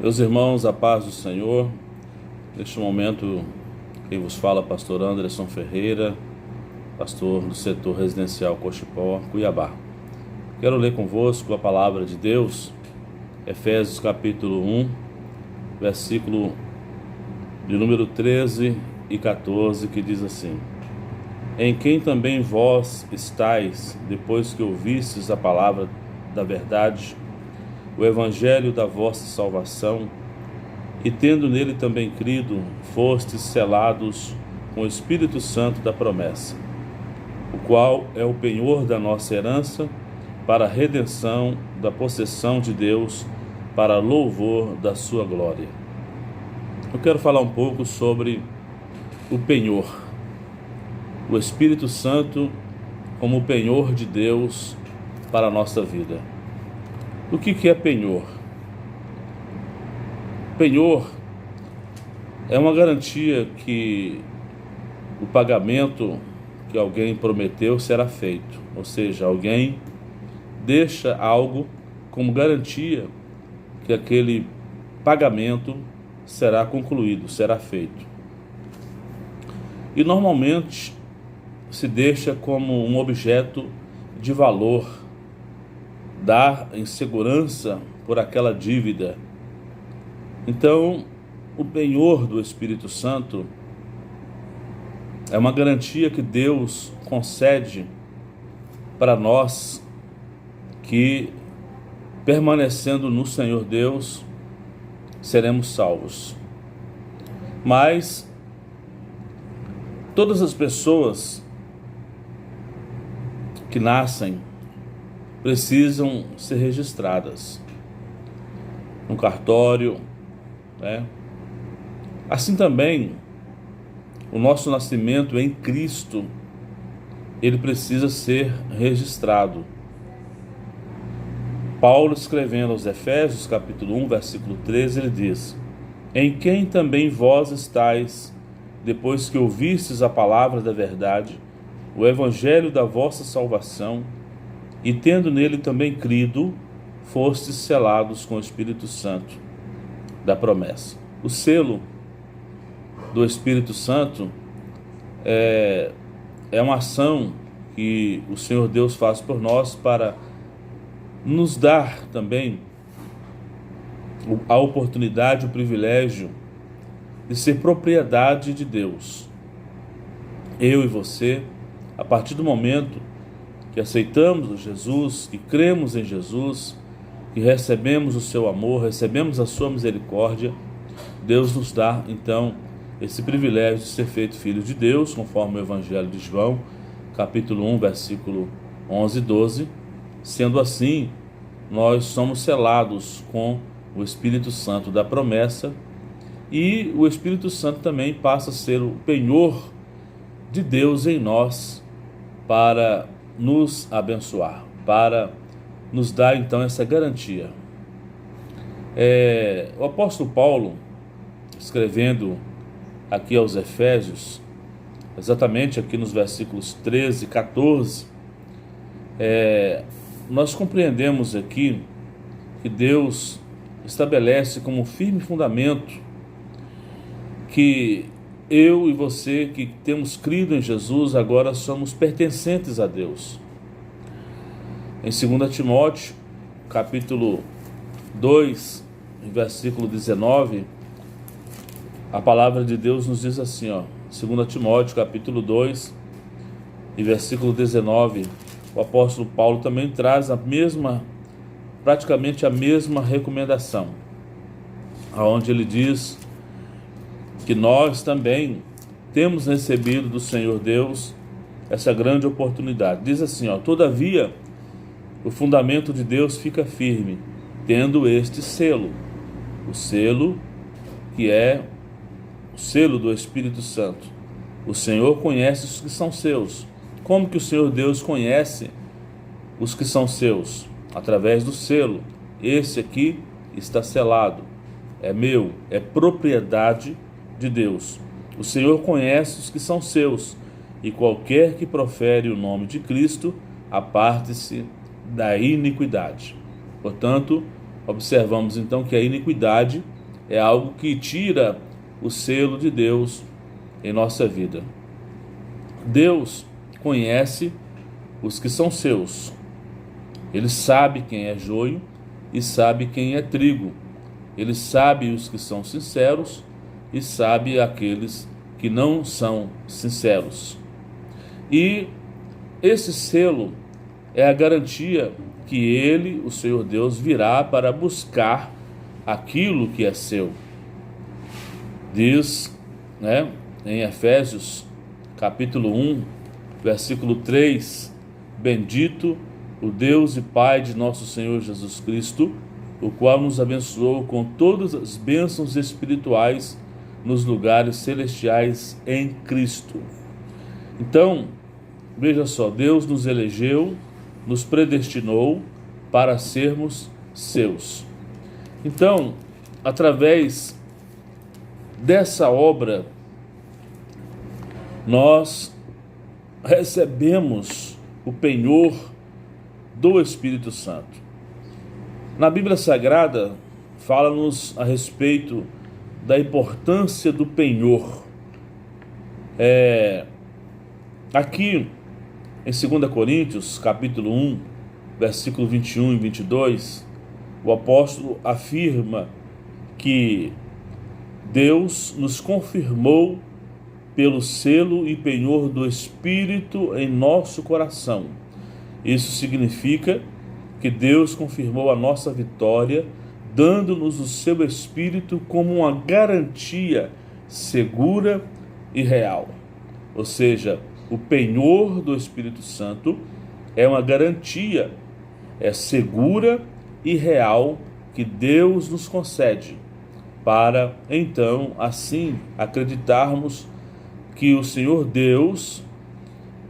Meus irmãos, a paz do Senhor. Neste momento, quem vos fala, pastor Anderson Ferreira, pastor do setor residencial Cochipó, Cuiabá. Quero ler convosco a palavra de Deus, Efésios capítulo 1, versículo de número 13 e 14, que diz assim: Em quem também vós estáis, depois que ouvistes a palavra da verdade, o evangelho da vossa salvação, e tendo nele também crido, fostes selados com o Espírito Santo da promessa, o qual é o penhor da nossa herança, para a redenção da possessão de Deus, para louvor da sua glória. Eu quero falar um pouco sobre o penhor, o Espírito Santo como o penhor de Deus para a nossa vida. O que é penhor? Penhor é uma garantia que o pagamento que alguém prometeu será feito, ou seja, alguém deixa algo como garantia que aquele pagamento será concluído, será feito. E normalmente se deixa como um objeto de valor, dar em segurança por aquela dívida. Então, o penhor do Espírito Santo é uma garantia que Deus concede para nós que, permanecendo no Senhor Deus, seremos salvos. Mas todas as pessoas que nascem precisam ser registradas no cartório, né? Assim também, o nosso nascimento em Cristo, ele precisa ser registrado. Paulo, escrevendo aos Efésios, capítulo 1, versículo 13, ele diz: Em quem também vós estáis, depois que ouvistes a palavra da verdade, o evangelho da vossa salvação, e tendo nele também crido, fostes selados com o Espírito Santo da promessa. O selo do Espírito Santo é uma ação que o Senhor Deus faz por nós para nos dar também a oportunidade, o privilégio de ser propriedade de Deus. Eu e você, a partir do momento que aceitamos Jesus, que cremos em Jesus, que recebemos o seu amor, recebemos a sua misericórdia, Deus nos dá então esse privilégio de ser feito filho de Deus, conforme o Evangelho de João, capítulo 1, versículo 11 e 12. Sendo assim, nós somos selados com o Espírito Santo da promessa, e o Espírito Santo também passa a ser o penhor de Deus em nós para nos abençoar, para nos dar então essa garantia. O apóstolo Paulo, escrevendo aqui aos Efésios, exatamente aqui nos versículos 13 e 14, nós compreendemos aqui que Deus estabelece como firme fundamento que eu e você que temos crido em Jesus agora somos pertencentes a Deus. Em 2 Timóteo, capítulo 2, versículo 19, a palavra de Deus nos diz assim, 2 Timóteo, capítulo 2, e versículo 19, o apóstolo Paulo também traz praticamente a mesma recomendação, aonde ele diz que nós também temos recebido do Senhor Deus essa grande oportunidade. Diz assim, todavia, o fundamento de Deus fica firme, tendo este selo, o selo que é o selo do Espírito Santo. O Senhor conhece os que são seus. Como que o Senhor Deus conhece os que são seus? Através do selo. Esse aqui está selado, é meu, é propriedade de Deus. O Senhor conhece os que são seus, e qualquer que profere o nome de Cristo, aparte-se da iniquidade. Portanto, observamos então que a iniquidade é algo que tira o selo de Deus em nossa vida. Deus conhece os que são seus. Ele sabe quem é joio e sabe quem é trigo. Ele sabe os que são sinceros e sabe aqueles que não são sinceros. E esse selo é a garantia que ele, o Senhor Deus, virá para buscar aquilo que é seu. Diz, em Efésios, capítulo 1, versículo 3, bendito o Deus e Pai de nosso Senhor Jesus Cristo, o qual nos abençoou com todas as bênçãos espirituais nos lugares celestiais em Cristo. Então, veja só, Deus nos elegeu, nos predestinou para sermos seus. Então, através dessa obra, nós recebemos o penhor do Espírito Santo. Na Bíblia Sagrada, fala-nos a respeito da importância do penhor. Aqui, em 2 Coríntios, capítulo 1, versículo 21 e 22, o apóstolo afirma que Deus nos confirmou pelo selo e penhor do Espírito em nosso coração. Isso significa que Deus confirmou a nossa vitória, dando-nos o seu Espírito como uma garantia segura e real. Ou seja, o penhor do Espírito Santo é uma garantia, é segura e real que Deus nos concede, para então, assim, acreditarmos que o Senhor Deus,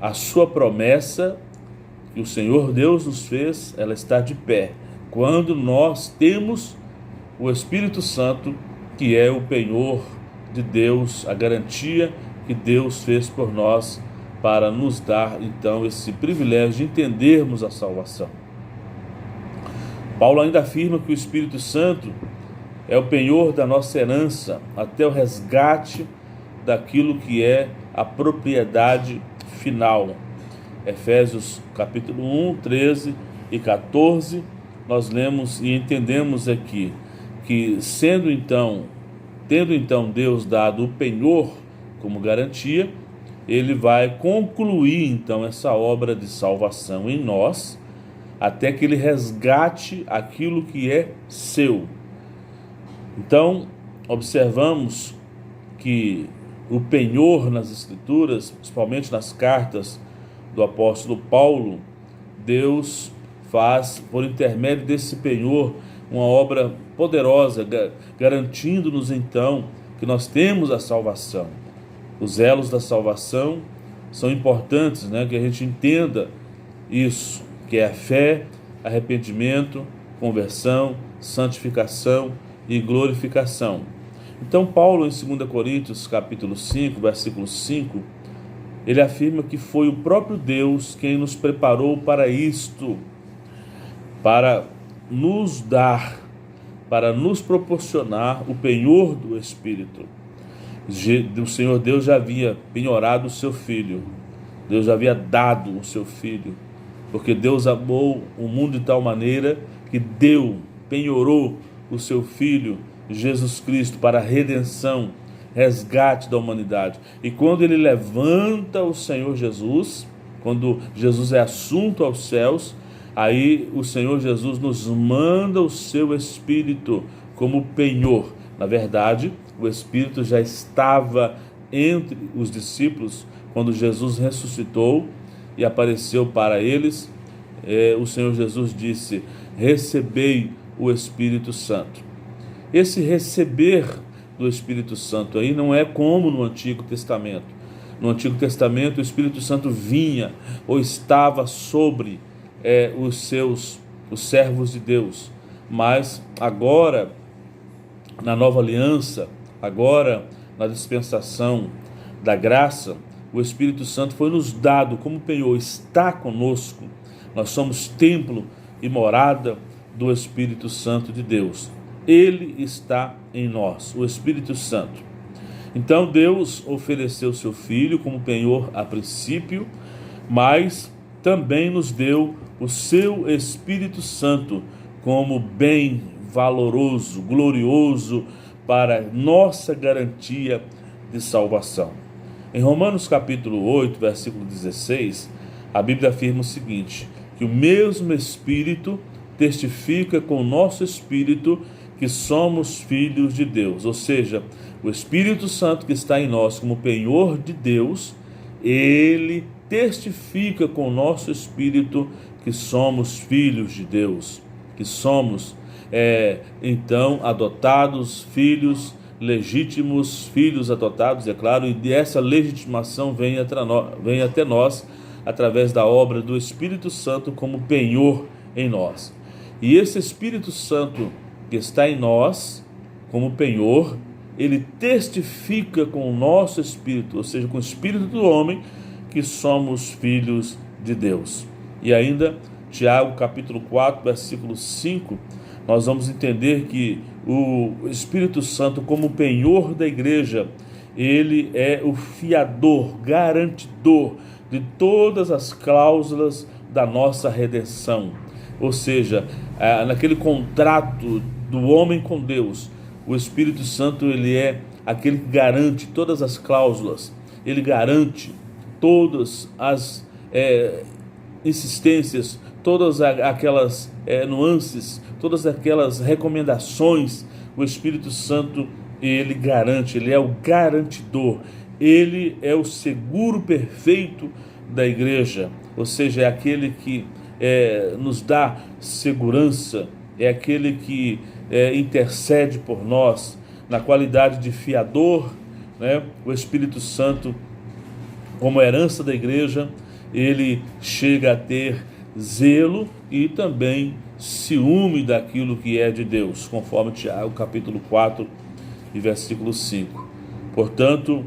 a sua promessa que o Senhor Deus nos fez, ela está de pé, quando nós temos o Espírito Santo, que é o penhor de Deus, a garantia que Deus fez por nós, para nos dar então esse privilégio de entendermos a salvação. Paulo ainda afirma que o Espírito Santo é o penhor da nossa herança, até o resgate daquilo que é a propriedade final. Efésios capítulo 1, 13 e 14, nós lemos e entendemos aqui que tendo então Deus dado o penhor como garantia, ele vai concluir então essa obra de salvação em nós, até que ele resgate aquilo que é seu. Então, observamos que o penhor nas Escrituras, principalmente nas cartas do apóstolo Paulo, Deus faz, por intermédio desse penhor, uma obra poderosa, garantindo-nos então que nós temos a salvação. Os elos da salvação são importantes, que a gente entenda isso, que é a fé, arrependimento, conversão, santificação e glorificação. Então Paulo, em 2 Coríntios capítulo 5, versículo 5, ele afirma que foi o próprio Deus quem nos preparou para isto, para nos dar, para nos proporcionar o penhor do Espírito. O Senhor Deus já havia penhorado o seu Filho, Deus já havia dado o seu Filho, porque Deus amou o mundo de tal maneira que penhorou o seu Filho, Jesus Cristo, para a redenção, resgate da humanidade. E quando ele levanta o Senhor Jesus, quando Jesus é assunto aos céus, aí o Senhor Jesus nos manda o seu Espírito como penhor. Na verdade, o Espírito já estava entre os discípulos quando Jesus ressuscitou e apareceu para eles. O Senhor Jesus disse: recebei o Espírito Santo. Esse receber do Espírito Santo aí não é como no Antigo Testamento. No Antigo Testamento o Espírito Santo vinha ou estava sobre os servos de Deus. Mas agora, na nova aliança, agora na dispensação da graça, o Espírito Santo foi nos dado como penhor, está conosco. Nós somos templo e morada do Espírito Santo de Deus. Ele está em nós, o Espírito Santo. Então Deus ofereceu seu Filho como penhor a princípio, mas também nos deu o seu Espírito Santo como bem valoroso, glorioso para nossa garantia de salvação. Em Romanos capítulo 8, versículo 16, a Bíblia afirma o seguinte, que o mesmo Espírito testifica com o nosso espírito que somos filhos de Deus, ou seja, o Espírito Santo que está em nós como penhor de Deus, ele testifica com o nosso espírito que somos filhos de Deus, que somos então adotados, filhos legítimos, filhos adotados, é claro, e essa legitimação vem até nós através da obra do Espírito Santo como penhor em nós. E esse Espírito Santo que está em nós como penhor, ele testifica com o nosso espírito, ou seja, com o espírito do homem, que somos filhos de Deus. E ainda, Tiago capítulo 4, versículo 5, nós vamos entender que o Espírito Santo como penhor da igreja, ele é o fiador, garantidor de todas as cláusulas da nossa redenção. Ou seja, naquele contrato do homem com Deus, o Espírito Santo ele é aquele que garante todas as cláusulas, ele garante todas as insistências, todas aquelas nuances, todas aquelas recomendações. O Espírito Santo ele garante, ele é o garantidor, ele é o seguro perfeito da igreja, ou seja, é aquele que nos dá segurança, é aquele que intercede por nós na qualidade de fiador, né? O Espírito Santo, como herança da igreja, ele chega a ter zelo e também ciúme daquilo que é de Deus, conforme Tiago capítulo 4 e versículo 5. Portanto,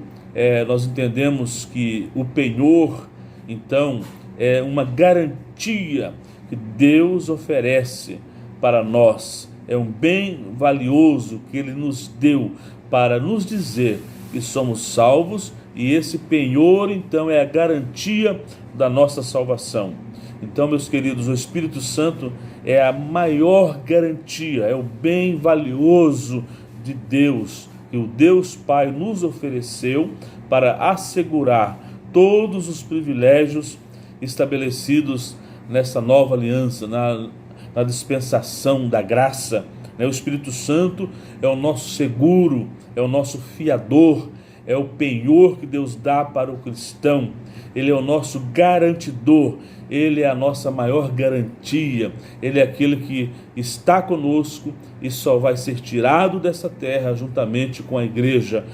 nós entendemos que o penhor, então, é uma garantia que Deus oferece para nós, é um bem valioso que ele nos deu para nos dizer que somos salvos, e esse penhor então é a garantia da nossa salvação. Então, meus queridos, o Espírito Santo é a maior garantia, é o bem valioso de Deus, que o Deus Pai nos ofereceu para assegurar todos os privilégios estabelecidos nessa nova aliança, na dispensação da graça. O Espírito Santo é o nosso seguro, é o nosso fiador, é o penhor que Deus dá para o cristão, ele é o nosso garantidor, ele é a nossa maior garantia, ele é aquele que está conosco e só vai ser tirado dessa terra juntamente com a igreja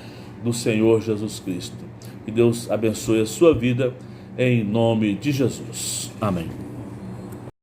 do Senhor Jesus Cristo. Que Deus abençoe a sua vida, em nome de Jesus. Amém.